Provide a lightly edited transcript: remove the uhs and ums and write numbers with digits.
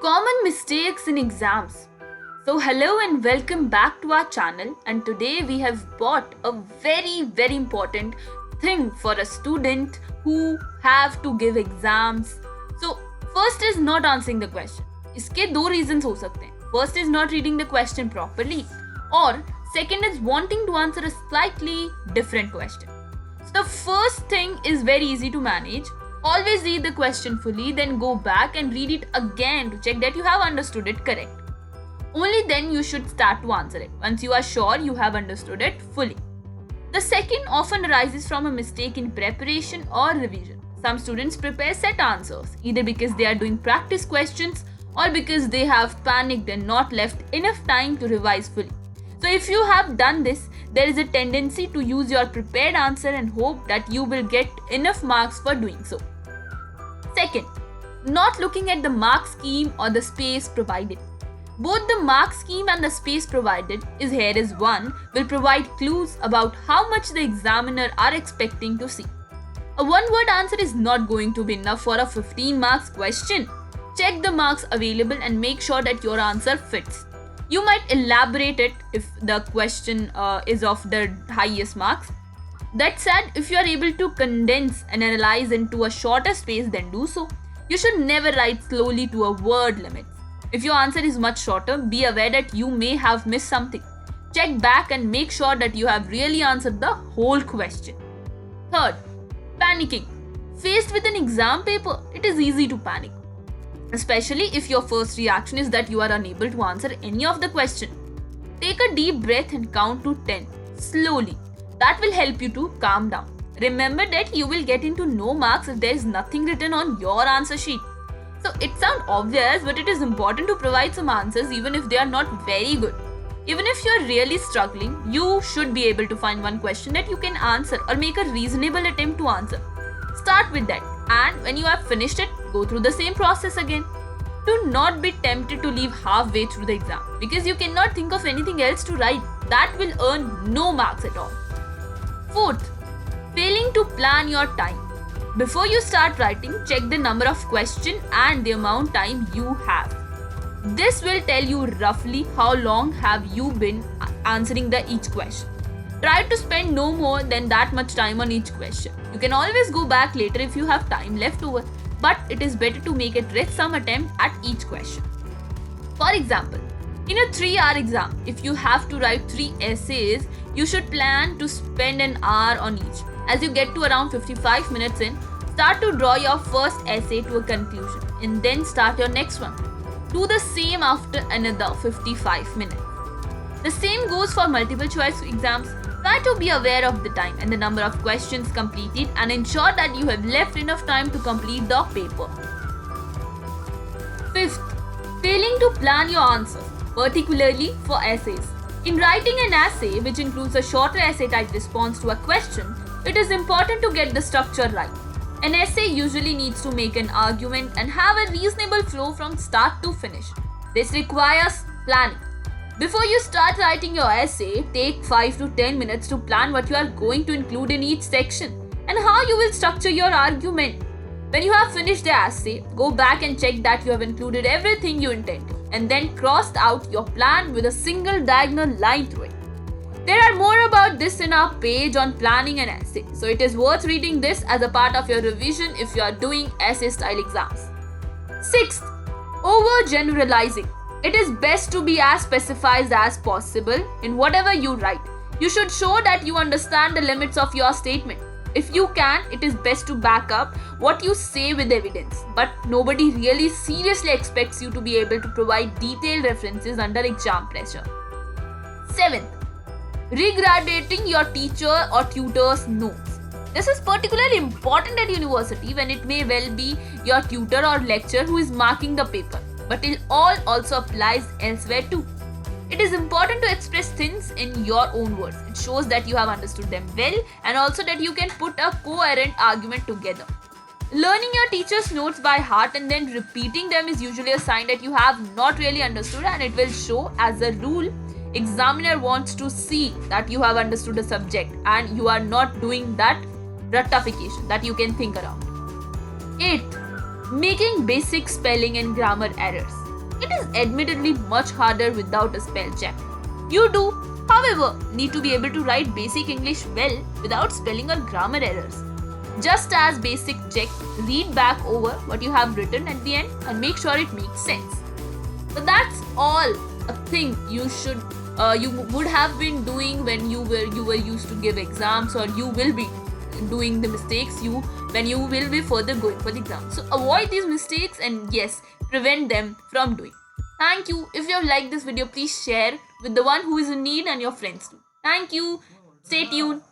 Common mistakes in exams. So hello and welcome back to our channel, and today we have brought a very important thing for a student who have to give exams. So first is not answering the question. इसके दो reasons हो सकते हैं. First is not reading the question properly, or second is wanting to answer a slightly different question. So the first thing is very easy to manage. Always read the question fully, then go back and read it again to check that you have understood it correct. Only then you should start to answer it, once you are sure you have understood it fully. The second often arises from a mistake in preparation or revision. Some students prepare set answers, either because they are doing practice questions or because they have panicked and not left enough time to revise fully. So if you have done this, there is a tendency to use your prepared answer and hope that you will get enough marks for doing so. Second, not looking at the mark scheme or the space provided. Both the mark scheme and the space provided is one will provide clues about how much the examiner are expecting to see. A one-word answer is not going to be enough for a 15 marks question. Check the marks available and make sure that your answer fits. You might elaborate it if the question is of the highest marks. That said, if you are able to condense and analyze into a shorter space, then do so. You should never write slowly to a word limit. If your answer is much shorter, be aware that you may have missed something. Check back and make sure that you have really answered the whole question. Third, panicking. Faced with an exam paper, it is easy to panic, especially if your first reaction is that you are unable to answer any of the question. Take a deep breath and count to 10 slowly. That will help you to calm down. Remember that you will get into no marks if there is nothing written on your answer sheet. So it sounds obvious, but it is important to provide some answers even if they are not very good. Even if you are really struggling, you should be able to find one question that you can answer or make a reasonable attempt to answer. Start with that, and when you have finished it, go through the same process again. Do not be tempted to leave halfway through the exam because you cannot think of anything else to write. That will earn no marks at all. Fourth, failing to plan your time. Before you start writing, check the number of questions and the amount time you have. This will tell you roughly how long have you been answering each question. Try to spend no more than that much time on each question. You can always go back later if you have time left over, but it is better to make it rest some attempt at each question. For example, in a 3-hour exam, if you have to write 3 essays, you should plan to spend an hour on each. As you get to around 55 minutes in, start to draw your first essay to a conclusion and then start your next one. Do the same after another 55 minutes. The same goes for multiple choice exams. Try to be aware of the time and the number of questions completed and ensure that you have left enough time to complete the paper. Fifth, failing to plan your answers, particularly for essays. In writing an essay, which includes a shorter essay type response to a question, it is important to get the structure right. An essay usually needs to make an argument and have a reasonable flow from start to finish. This requires planning. Before you start writing your essay, take 5 to 10 minutes to plan what you are going to include in each section and how you will structure your argument. When you have finished the essay, go back and check that you have included everything you intended and then crossed out your plan with a single diagonal line through it. There are more about this in our page on planning an essay, so it is worth reading this as a part of your revision if you are doing essay style exams. Sixth, overgeneralizing. It is best to be as specified as possible in whatever you write. You should show that you understand the limits of your statement. If you can, it is best to back up what you say with evidence, but nobody really seriously expects you to be able to provide detailed references under exam pressure. Seventh, regrading your teacher or tutor's notes. This is particularly important at university when it may well be your tutor or lecturer who is marking the paper, but it all also applies elsewhere too. It is important to express things in your own words. It shows that you have understood them well and also that you can put a coherent argument together. Learning your teacher's notes by heart and then repeating them is usually a sign that you have not really understood, and it will show. As a rule, examiner wants to see that you have understood the subject and you are not doing that ratification that you can think around. 8th, making basic spelling and grammar errors. It is admittedly much harder without a spell check. You do, however, need to be able to write basic English well without spelling or grammar errors. Just as basic check, read back over what you have written at the end and make sure it makes sense. So that's all a thing you would have been doing when you were used to give exams, or you will be doing the mistakes when you will be further going for the exam. So avoid these mistakes and yes, prevent them from doing. Thank you. If you have liked this video, please share with the one who is in need and your friends too. Thank you. Stay tuned.